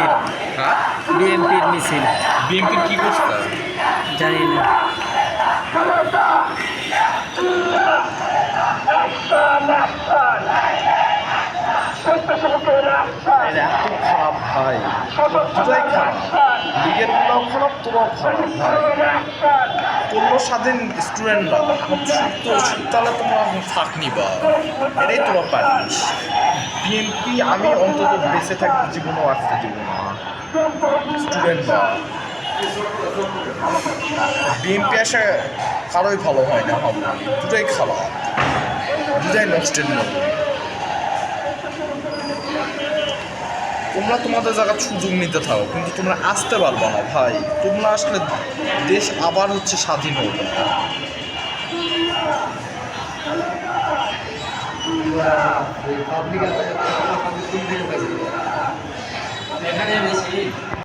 বিএনপির হ্যাঁ বিএনপির মিছিল বিএনপির কি করছে জানি না। এটা এত খারাপ ভাই, দুটাই খারাপ, লীগের গুলাও খারাপ, তোরাও খারাপ ভাই। তোমরা স্বাধীন স্টুডেন্টরা তাহলে তোমরা ফাঁক নিবা, এটাই তোরা পারিস। বিএনপি আমি অন্তত বেঁচে থাকতে জীবনও আসতে দিব না। স্টুডেন্টরা বিএনপি আসে কারোই ভালো হয় না, ভাবো দুটাই খারাপ, দুটাই নষ্টের মতো। তোমরা তোমাদের জায়গায় সুযোগ নিতে থাকো, কিন্তু তোমরা আসতে পারবে না ভাই। তোমরা আসলে দেশ আবার হচ্ছে স্বাধীন হবে। এখানে বেশি